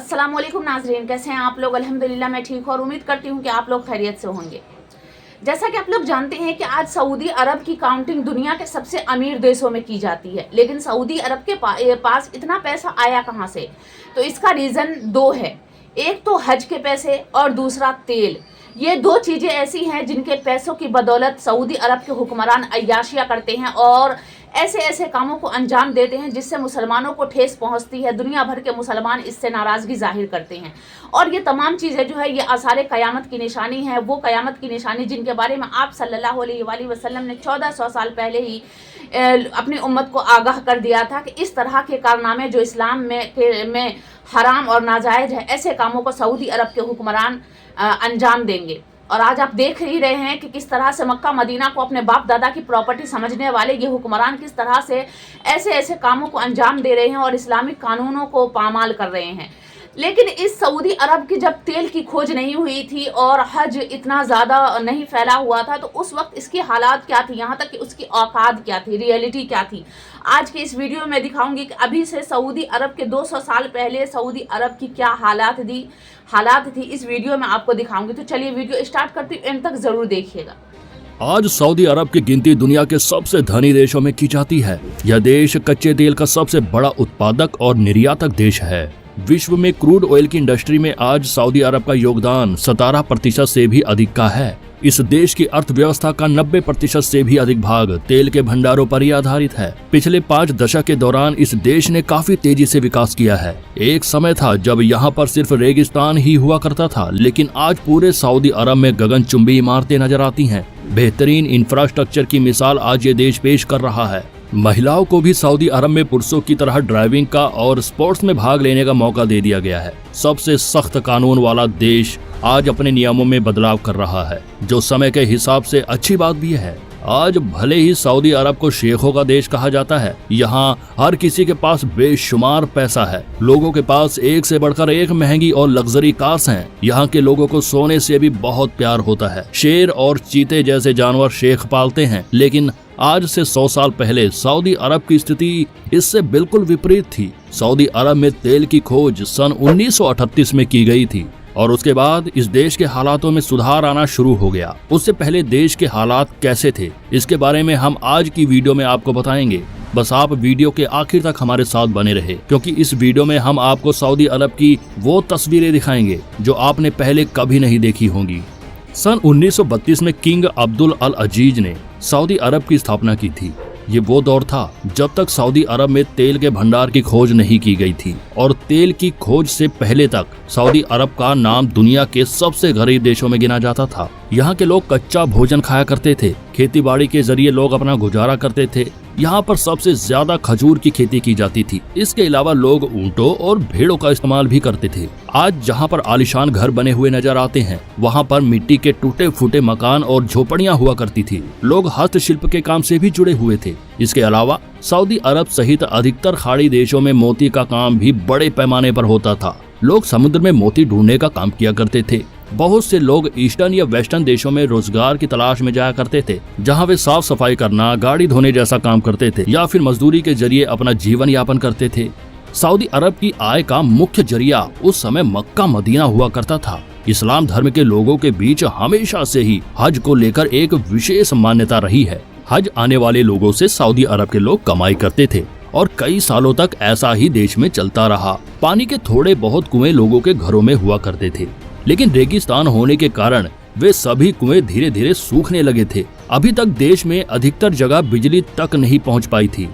अस्सलामुअलैकुम नाज़रीन, कैसे हैं आप लोग। अल्हम्दुलिल्लाह मैं ठीक हूँ और उम्मीद करती हूँ कि आप लोग खैरियत से होंगे। जैसा कि आप लोग जानते हैं कि आज सऊदी अरब की काउंटिंग दुनिया के सबसे अमीर देशों में की जाती है, लेकिन सऊदी अरब के पास इतना पैसा आया कहाँ से? तो इसका रीज़न दो है। एक तो हज के पैसे और दूसरा तेल। ये दो चीज़ें ऐसी हैं जिनके पैसों की बदौलत सऊदी अरब के हुक्मरान अय्याशियाँ करते हैं और ऐसे ऐसे कामों को अंजाम देते हैं जिससे मुसलमानों को ठेस पहुंचती है। दुनिया भर के मुसलमान इससे नाराज़गी जाहिर करते हैं और ये तमाम चीज़ें जो है ये आसारे क़यामत की निशानी है। वो क़यामत की निशानी जिनके बारे में आप सल्लल्लाहु अलैहि वसल्लम ने 1400 साल पहले ही अपनी उम्मत को आगाह कर दिया था कि इस तरह के कारनामे जो इस्लाम में हराम और नाजायज़ है, ऐसे कामों को सऊदी अरब के हुक्मरान अंजाम देंगे। और आज आप देख ही रहे हैं कि किस तरह से मक्का मदीना को अपने बाप दादा की प्रॉपर्टी समझने वाले ये हुक्मरान किस तरह से ऐसे ऐसे कामों को अंजाम दे रहे हैं और इस्लामिक कानूनों को पामाल कर रहे हैं। लेकिन इस सऊदी अरब की जब तेल की खोज नहीं हुई थी और हज इतना ज़्यादा नहीं फैला हुआ था, तो उस वक्त इसकी हालात क्या थी, यहाँ तक कि उसकी औकात क्या थी, रियलिटी क्या थी। आज के इस वीडियो में दिखाऊंगी कि अभी से सऊदी अरब के 200 साल पहले सऊदी अरब की क्या हालात थी। इस वीडियो में आपको दिखाऊंगी। तो चलिए वीडियो स्टार्ट करती हूँ, एंड तक जरूर देखिएगा। आज सऊदी अरब की गिनती दुनिया के सबसे धनी देशों में की जाती है। यह देश कच्चे तेल का सबसे बड़ा उत्पादक और निर्यातक देश है। विश्व में क्रूड ऑयल की इंडस्ट्री में आज सऊदी अरब का योगदान 17% से भी अधिक का है। इस देश की अर्थव्यवस्था का 90% से भी अधिक भाग तेल के भंडारों पर ही आधारित है। पिछले 5 दशक के दौरान इस देश ने काफी तेजी से विकास किया है। एक समय था जब यहाँ पर सिर्फ रेगिस्तान ही हुआ करता था, लेकिन आज पूरे सऊदी अरब में गगनचुंबी इमारतें नजर आती हैं। बेहतरीन इंफ्रास्ट्रक्चर की मिसाल आज ये देश पेश कर रहा है। महिलाओं को भी सऊदी अरब में पुरुषों की तरह ड्राइविंग का और स्पोर्ट्स में भाग लेने का मौका दे दिया गया है। सबसे सख्त कानून वाला देश आज अपने नियमों में बदलाव कर रहा है, जो समय के हिसाब से अच्छी बात भी है। आज भले ही सऊदी अरब को शेखों का देश कहा जाता है, यहाँ हर किसी के पास बेशुमार पैसा है। लोगों के पास एक से बढ़कर एक महंगी और लग्जरी कार्स हैं। यहाँ के लोगों को सोने से भी बहुत प्यार होता है। शेर और चीते जैसे जानवर शेख पालते हैं, लेकिन आज से 100 साल पहले सऊदी अरब की स्थिति इससे बिल्कुल विपरीत थी। सऊदी अरब में तेल की खोज सन 1938 में की गई थी और उसके बाद इस देश के हालातों में सुधार आना शुरू हो गया। उससे पहले देश के हालात कैसे थे, इसके बारे में हम आज की वीडियो में आपको बताएंगे। बस आप वीडियो के आखिर तक हमारे साथ बने रहे, क्योंकि इस वीडियो में हम आपको सऊदी अरब की वो तस्वीरें दिखाएंगे जो आपने पहले कभी नहीं देखी होंगी। सन 1932 में किंग अब्दुल अल अजीज ने सऊदी अरब की स्थापना की थी। ये वो दौर था जब तक सऊदी अरब में तेल के भंडार की खोज नहीं की गई थी और तेल की खोज से पहले तक सऊदी अरब का नाम दुनिया के सबसे गरीब देशों में गिना जाता था। यहाँ के लोग कच्चा भोजन खाया करते थे। खेती बाड़ी के जरिए लोग अपना गुजारा करते थे। यहाँ पर सबसे ज्यादा खजूर की खेती की जाती थी। इसके अलावा लोग ऊंटों और भेड़ों का इस्तेमाल भी करते थे। आज जहाँ पर आलीशान घर बने हुए नजर आते हैं, वहाँ पर मिट्टी के टूटे फूटे मकान और झोपड़ियाँ हुआ करती थी। लोग हस्तशिल्प के काम से भी जुड़े हुए थे। इसके अलावा सऊदी अरब सहित अधिकतर खाड़ी देशों में मोती का काम भी बड़े पैमाने पर होता था। लोग समुद्र में मोती ढूंढने का काम किया करते थे। बहुत से लोग ईस्टर्न या वेस्टर्न देशों में रोजगार की तलाश में जाया करते थे, जहां वे साफ सफाई करना, गाड़ी धोने जैसा काम करते थे या फिर मजदूरी के जरिए अपना जीवन यापन करते थे। सऊदी अरब की आय का मुख्य जरिया उस समय मक्का मदीना हुआ करता था। इस्लाम धर्म के लोगों के बीच हमेशा से ही हज को लेकर एक विशेष मान्यता रही है। हज आने वाले लोगों से सऊदी अरब के लोग कमाई करते थे और कई सालों तक ऐसा ही देश में चलता रहा। पानी के थोड़े बहुत कुएं लोगों के घरों में हुआ करते थे, लेकिन रेगिस्तान होने के कारण वे सभी कुएं धीरे धीरे सूखने लगे थे। अभी तक देश में अधिकतर जगह बिजली तक नहीं पहुंच पाई थी।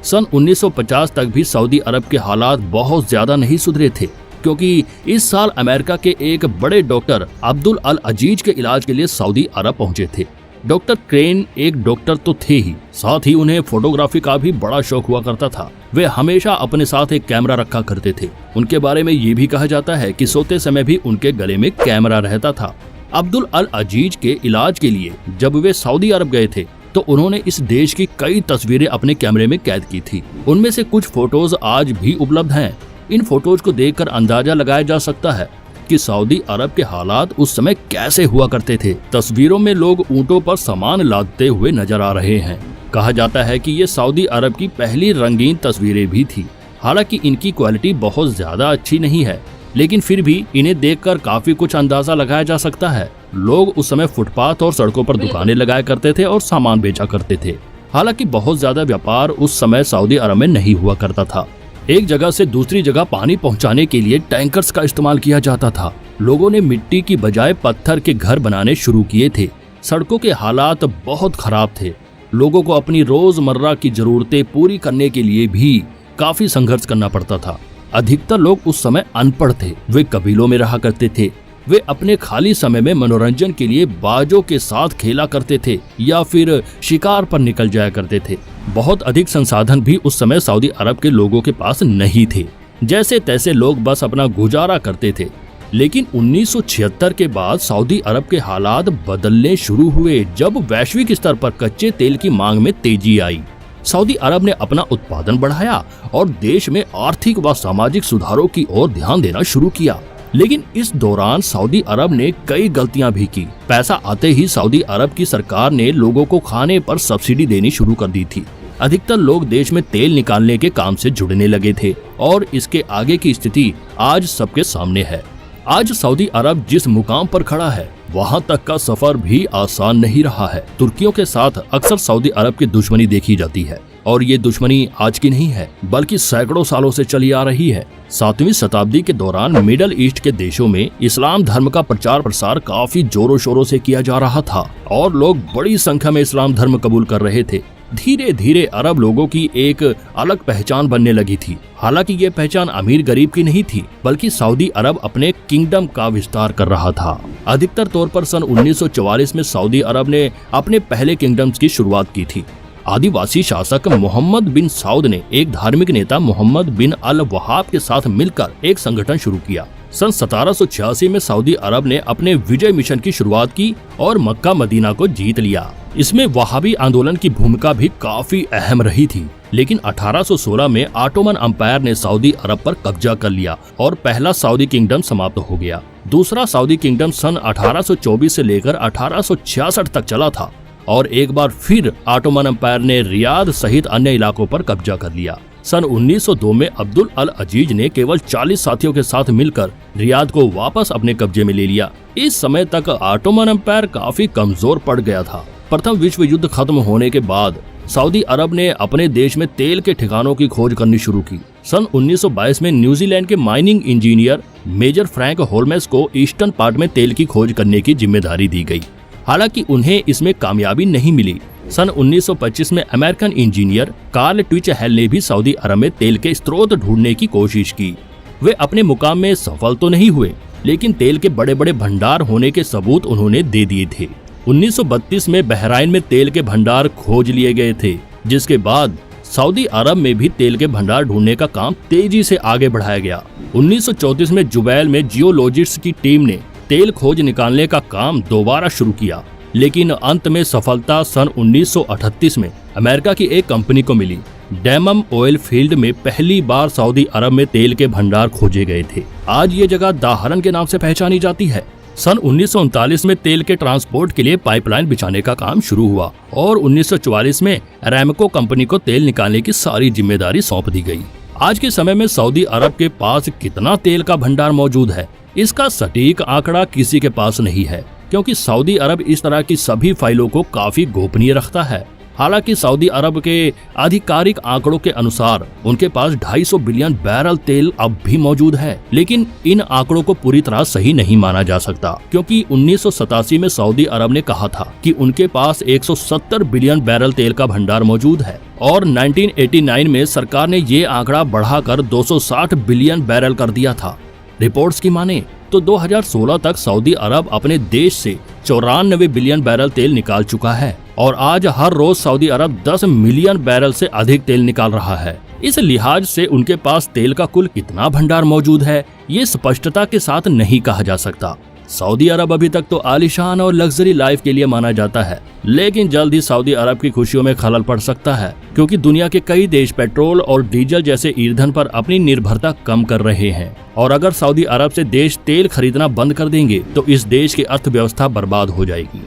सन 1950 तक भी सऊदी अरब के हालात बहुत ज्यादा नहीं सुधरे थे, क्योंकि इस साल अमेरिका के एक बड़े डॉक्टर अब्दुल अल अजीज के इलाज के लिए सऊदी अरब पहुंचे थे। डॉक्टर क्रेन एक डॉक्टर तो थे ही, साथ ही उन्हें फोटोग्राफी का भी बड़ा शौक हुआ करता था। वे हमेशा अपने साथ एक कैमरा रखा करते थे। उनके बारे में ये भी कहा जाता है कि सोते समय भी उनके गले में कैमरा रहता था। अब्दुल अल अजीज के इलाज के लिए जब वे सऊदी अरब गए थे, तो उन्होंने इस देश की कई तस्वीरें अपने कैमरे में कैद की थी। उनमें से कुछ फोटोज आज भी उपलब्ध हैं। इन फोटोज को देखकर अंदाजा लगाया जा सकता है कि सऊदी अरब के हालात उस समय कैसे हुआ करते थे। तस्वीरों में लोग ऊंटों पर सामान लादते हुए नजर आ रहे हैं। कहा जाता है कि ये सऊदी अरब की पहली रंगीन तस्वीरें भी थी। हालांकि इनकी क्वालिटी बहुत ज्यादा अच्छी नहीं है। लेकिन फिर भी इन्हें देखकर काफी कुछ अंदाजा लगाया जा सकता है। लोग उस समय फुटपाथ और सड़कों पर दुकानें लगाया करते थे और सामान बेचा करते थे। हालांकि बहुत ज्यादा व्यापार उस समय सऊदी अरब में नहीं हुआ करता था। एक जगह से दूसरी जगह पानी पहुंचाने के लिए टैंकर्स का इस्तेमाल किया जाता था। लोगों ने मिट्टी की बजाय पत्थर के घर बनाने शुरू किए थे। सड़कों के हालात बहुत खराब थे। लोगों को अपनी रोजमर्रा की जरूरतें पूरी करने के लिए भी काफी संघर्ष करना पड़ता था। अधिकतर लोग उस समय अनपढ़ थे। वे कबीलों में रहा करते थे। वे अपने खाली समय में मनोरंजन के लिए बाजों के साथ खेला करते थे या फिर शिकार पर निकल जाया करते थे। बहुत अधिक संसाधन भी उस समय सऊदी अरब के लोगों के पास नहीं थे। जैसे तैसे लोग बस अपना गुजारा करते थे। लेकिन 1976 के बाद सऊदी अरब के हालात बदलने शुरू हुए जब वैश्विक स्तर पर कच्चे तेल की मांग में तेजी आई। सऊदी अरब ने अपना उत्पादन बढ़ाया और देश में आर्थिक व सामाजिक सुधारों की ओर ध्यान देना शुरू किया। लेकिन इस दौरान सऊदी अरब ने कई गलतियां भी की। पैसा आते ही सऊदी अरब की सरकार ने लोगों को खाने पर सब्सिडी देनी शुरू कर दी थी। अधिकतर लोग देश में तेल निकालने के काम से जुड़ने लगे थे और इसके आगे की स्थिति आज सबके सामने है। आज सऊदी अरब जिस मुकाम पर खड़ा है वहां तक का सफर भी आसान नहीं रहा है। तुर्कियों के साथ अक्सर सऊदी अरब की दुश्मनी देखी जाती है और ये दुश्मनी आज की नहीं है बल्कि सैकड़ों सालों से चली आ रही है। 7वीं शताब्दी के दौरान मिडल ईस्ट के देशों में इस्लाम धर्म का प्रचार प्रसार काफी जोरों शोरों से किया जा रहा था और लोग बड़ी संख्या में इस्लाम धर्म कबूल कर रहे थे। धीरे धीरे अरब लोगों की एक अलग पहचान बनने लगी थी। हालांकि ये पहचान अमीर गरीब की नहीं थी बल्कि सऊदी अरब अपने किंगडम का विस्तार कर रहा था। अधिकतर तौर पर सन 1944 में सऊदी अरब ने अपने पहले किंगडम्स की शुरुआत की थी। आदिवासी शासक मोहम्मद बिन साउद ने एक धार्मिक नेता मोहम्मद बिन अल वहाब के साथ मिलकर एक संगठन शुरू किया। सन 1786 में सऊदी अरब ने अपने विजय मिशन की शुरुआत की और मक्का मदीना को जीत लिया। इसमें वहाबी आंदोलन की भूमिका भी काफी अहम रही थी। लेकिन 1816 में ऑटोमन अंपायर ने सऊदी अरब पर कब्जा कर लिया और पहला सऊदी किंगडम समाप्त हो गया। दूसरा सऊदी किंगडम सन 1824 से लेकर 1866 तक चला था और एक बार फिर ऑटोमन अंपायर ने रियाद सहित अन्य इलाकों पर कब्जा कर लिया। सन 1902 में अब्दुल अल अजीज ने केवल 40 साथियों के साथ मिलकर रियाद को वापस अपने कब्जे में ले लिया। इस समय तक ऑटोमन अंपायर काफी कमजोर पड़ गया था। प्रथम विश्व युद्ध खत्म होने के बाद सऊदी अरब ने अपने देश में तेल के ठिकानों की खोज करनी शुरू की। सन 1922 में न्यूजीलैंड के माइनिंग इंजीनियर मेजर फ्रैंक होल्मेस को ईस्टर्न पार्ट में तेल की खोज करने की जिम्मेदारी दी गई। हालांकि उन्हें इसमें कामयाबी नहीं मिली। सन 1925 में अमेरिकन इंजीनियर कार्ल ट्विचहेल ने भी सऊदी अरब में तेल के स्रोत ढूंढने की कोशिश की। वे अपने मुकाम में सफल तो नहीं हुए, लेकिन तेल के बड़े बड़े भंडार होने के सबूत उन्होंने दे दिए थे। 1932 में बहराइन में तेल के भंडार खोज लिए गए थे, जिसके बाद सऊदी अरब में भी तेल के भंडार ढूंढने का काम तेजी से आगे बढ़ाया गया। 1934 में जुबैल में जियोलॉजिस्ट्स की टीम ने तेल खोज निकालने का काम दोबारा शुरू किया, लेकिन अंत में सफलता सन 1938 में अमेरिका की एक कंपनी को मिली। डैमम ऑयल फील्ड में पहली बार सऊदी अरब में तेल के भंडार खोजे गए थे। आज ये जगह दाहरन के नाम से पहचानी जाती है। सन 1939 में तेल के ट्रांसपोर्ट के लिए पाइपलाइन बिछाने का काम शुरू हुआ और 1944 में अरामको कंपनी को तेल निकालने की सारी जिम्मेदारी सौंप दी गई। आज के समय में सऊदी अरब के पास कितना तेल का भंडार मौजूद है, इसका सटीक आंकड़ा किसी के पास नहीं है, क्योंकि सऊदी अरब इस तरह की सभी फाइलों को काफी गोपनीय रखता है। हालांकि सऊदी अरब के आधिकारिक आंकड़ों के अनुसार उनके पास 250 बिलियन बैरल तेल अब भी मौजूद है, लेकिन इन आंकड़ों को पूरी तरह सही नहीं माना जा सकता, क्योंकि 1987 में सऊदी अरब ने कहा था कि उनके पास 170 बिलियन बैरल तेल का भंडार मौजूद है और 1989 में सरकार ने ये आंकड़ा बढ़ाकर 260 बिलियन बैरल कर दिया था। रिपोर्ट्स की माने तो 2016 तक सऊदी अरब अपने देश से 94 बिलियन बैरल तेल निकाल चुका है और आज हर रोज सऊदी अरब 10 मिलियन बैरल से अधिक तेल निकाल रहा है। इस लिहाज से उनके पास तेल का कुल कितना भंडार मौजूद है, ये स्पष्टता के साथ नहीं कहा जा सकता। सऊदी अरब अभी तक तो आलीशान और लग्जरी लाइफ के लिए माना जाता है, लेकिन जल्द ही सऊदी अरब की खुशियों में खलल पड़ सकता है, क्योंकि दुनिया के कई देश पेट्रोल और डीजल जैसे ईंधन पर अपनी निर्भरता कम कर रहे हैं और अगर सऊदी अरब से देश तेल खरीदना बंद कर देंगे तो इस देश की अर्थव्यवस्था बर्बाद हो जाएगी।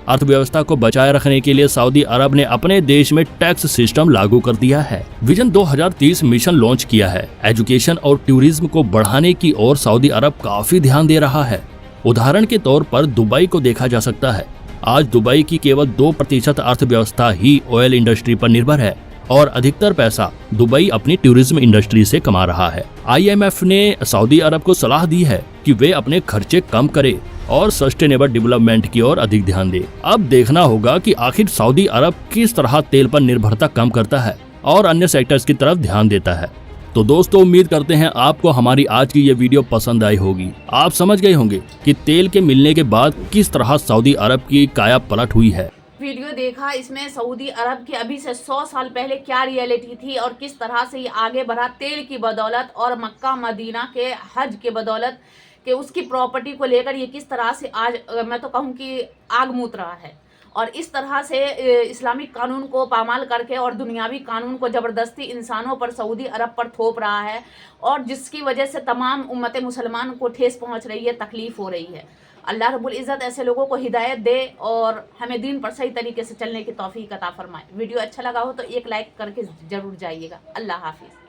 अर्थव्यवस्था को बचाए रखने के लिए सऊदी अरब ने अपने देश में टैक्स सिस्टम लागू कर दिया है। विजन 2030 मिशन लॉन्च किया है। एजुकेशन और टूरिज्म को बढ़ाने की ओर सऊदी अरब काफी ध्यान दे रहा है। उदाहरण के तौर पर दुबई को देखा जा सकता है। आज दुबई की केवल 2% अर्थव्यवस्था ही ऑयल इंडस्ट्री पर निर्भर है और अधिकतर पैसा दुबई अपनी टूरिज्म इंडस्ट्री से कमा रहा है। IMF ने सऊदी अरब को सलाह दी है कि वे अपने खर्चे कम करे और सस्टेनेबल डेवलपमेंट की ओर अधिक ध्यान दे। अब देखना होगा कि आखिर सऊदी अरब किस तरह तेल पर निर्भरता कम करता है और अन्य सेक्टर्स की तरफ ध्यान देता है। तो दोस्तों, उम्मीद करते हैं आपको हमारी आज की ये वीडियो पसंद आई होगी। आप समझ गए होंगे कि तेल के मिलने के बाद किस तरह सऊदी अरब की काया पलट हुई है। वीडियो देखा, इसमें सऊदी अरब की अभी से 100 साल पहले क्या रियलिटी थी और किस तरह से ये आगे बढ़ा तेल की बदौलत और मक्का मदीना के हज के बदौलत कि उसकी प्रॉपर्टी को लेकर ये किस तरह से आज मैं तो कहूँ कि आग मूत रहा है और इस तरह से इस्लामिक कानून को पामाल करके और दुनियावी कानून को ज़बरदस्ती इंसानों पर सऊदी अरब पर थोप रहा है और जिसकी वजह से तमाम उम्मत मुसलमान को ठेस पहुंच रही है, तकलीफ़ हो रही है। अल्लाह रब्बुल इज़्ज़त ऐसे लोगों को हिदायत दे और हमें दीन पर सही तरीके से चलने की तौफीक अता फरमाए। वीडियो अच्छा लगा हो तो एक लाइक करके ज़रूर जाइएगा। अल्लाह हाफिज़।